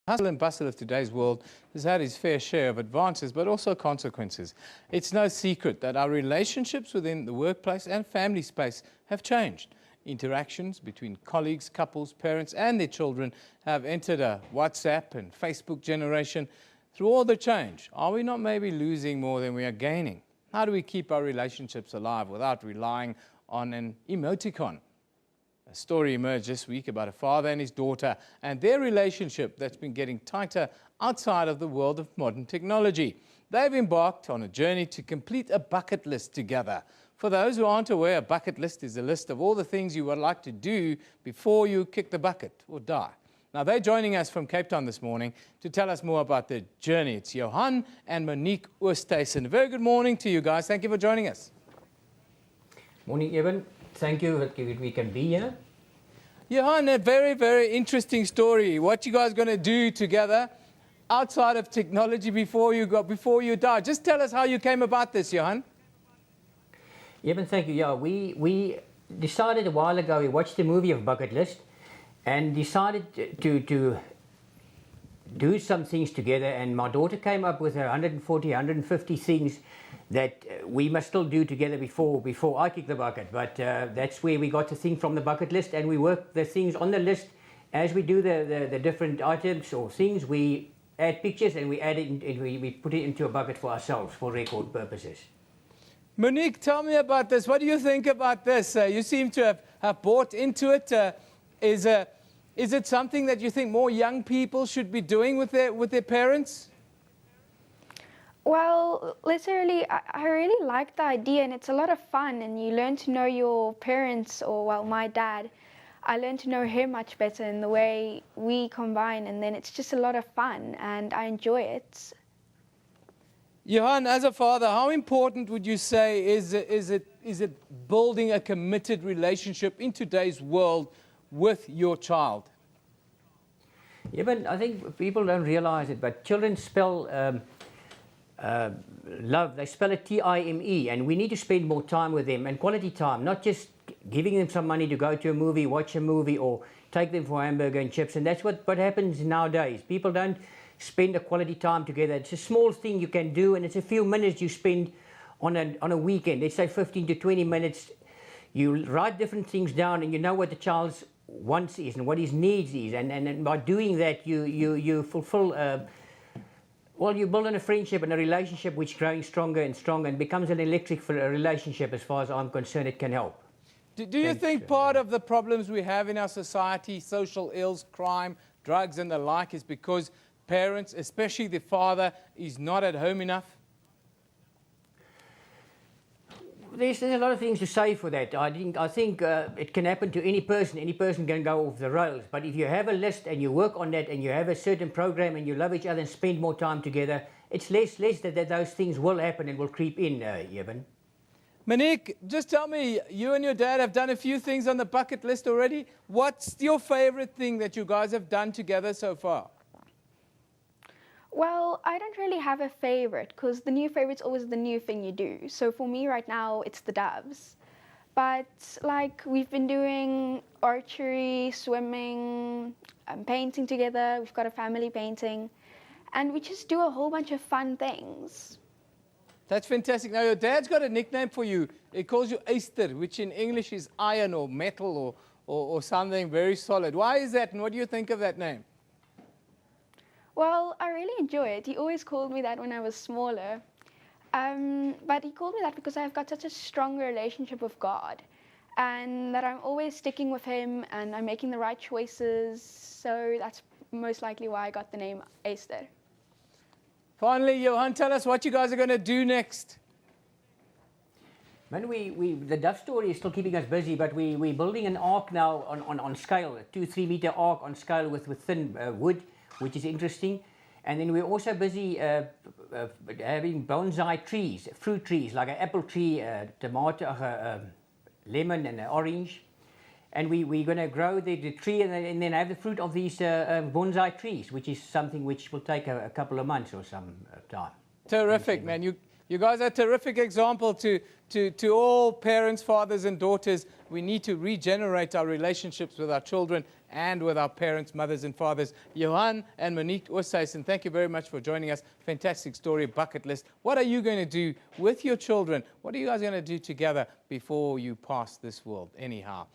Hustle and bustle of today's world has had its fair share of advances, but also consequences. It's no secret that our relationships within the workplace and family space have changed. Interactions between colleagues, couples, parents and their children have entered a WhatsApp and Facebook generation. Through all the change, are we not maybe losing more than we are gaining? How do we keep our relationships alive without relying on an emoticon? A story emerged this week about a father and his daughter and their relationship that's been getting tighter outside of the world of modern technology. They've embarked on a journey to complete a bucket list together. For those who aren't aware, a bucket list is a list of all the things you would like to do before you kick the bucket or die. Now, they're joining us from Cape Town this morning to tell us more about their journey. It's Johan and Monique Oosthuizen. Very good morning to you guys. Thank you for joining us. Morning, Evan. Thank you that we can be here. Johan, a very, very interesting story. What you guys going to do together outside of technology before you die? Just tell us how you came about this, Johan. Evan, thank you. Yeah, we decided a while ago. We watched the movie of Bucket List, and decided to do some things together. And my daughter came up with 140, 150 things that we must still do together before I kick the bucket. But that's where we got the thing from the bucket list, and we work the things on the list as we do the different items or things. We add pictures and we add it and we put it into a bucket for ourselves for record purposes. Monique, tell me about this. What do you think about this? You seem to have bought into it. Is it something that you think more young people should be doing with their parents? Well, literally, I really like the idea, and it's a lot of fun, and you learn to know your parents, or well, my dad. I learned to know him much better in the way we combine, and then it's just a lot of fun, and I enjoy it. Johan, as a father, how important would you say is it building a committed relationship in today's world with your child? Yeah, but I think people don't realize it, but children spell love. They spell it T-I-M-E, and we need to spend more time with them, and quality time, not just giving them some money to go to a movie, watch a movie, or take them for hamburger and chips. And that's what happens nowadays. People don't spend a quality time together. It's a small thing you can do, and it's a few minutes you spend on a weekend. Let's say 15 to 20 minutes. You write different things down, and you know what the child's wants is and what his needs is, and by doing that you fulfill well, you build on a friendship and a relationship which is growing stronger and stronger and becomes an electric relationship. As far as I'm concerned, it can help. Do you think part of the problems we have in our society, social ills, crime, drugs and the like, is because parents, especially the father, is not at home enough? There's a lot of things to say for that. I think it can happen to any person. Any person can go off the rails. But if you have a list and you work on that and you have a certain program and you love each other and spend more time together, it's less that those things will happen and will creep in, Evan. Monique, just tell me, you and your dad have done a few things on the bucket list already. What's your favorite thing that you guys have done together so far? Well, I don't really have a favorite, because the new favorite's always the new thing you do. So for me right now, it's the doves. But like, we've been doing archery, swimming, painting together. We've got a family painting, and we just do a whole bunch of fun things. That's fantastic. Now, your dad's got a nickname for you. He calls you Easter, which in English is iron or metal or something very solid. Why is that, and what do you think of that name? Well, I really enjoy it. He always called me that when I was smaller. But he called me that because I've got such a strong relationship with God, and that I'm always sticking with him and I'm making the right choices. So that's most likely why I got the name Easter. Finally, Johan, tell us what you guys are going to do next. Man, the dove story is still keeping us busy, but we're building an ark now on scale, a 2-3 meter ark on scale with thin wood, which is interesting. And then we're also busy having bonsai trees, fruit trees, like an apple tree, a tomato, a lemon and an orange. And we're going to grow the tree and then have the fruit of these bonsai trees, which is something which will take a couple of months or some time. Terrific, man. You guys are a terrific example to all parents, fathers and daughters. We need to regenerate our relationships with our children and with our parents, mothers and fathers. Johan and Monique Oosthuizen, thank you very much for joining us. Fantastic story, bucket list. What are you going to do with your children? What are you guys going to do together before you pass this world anyhow?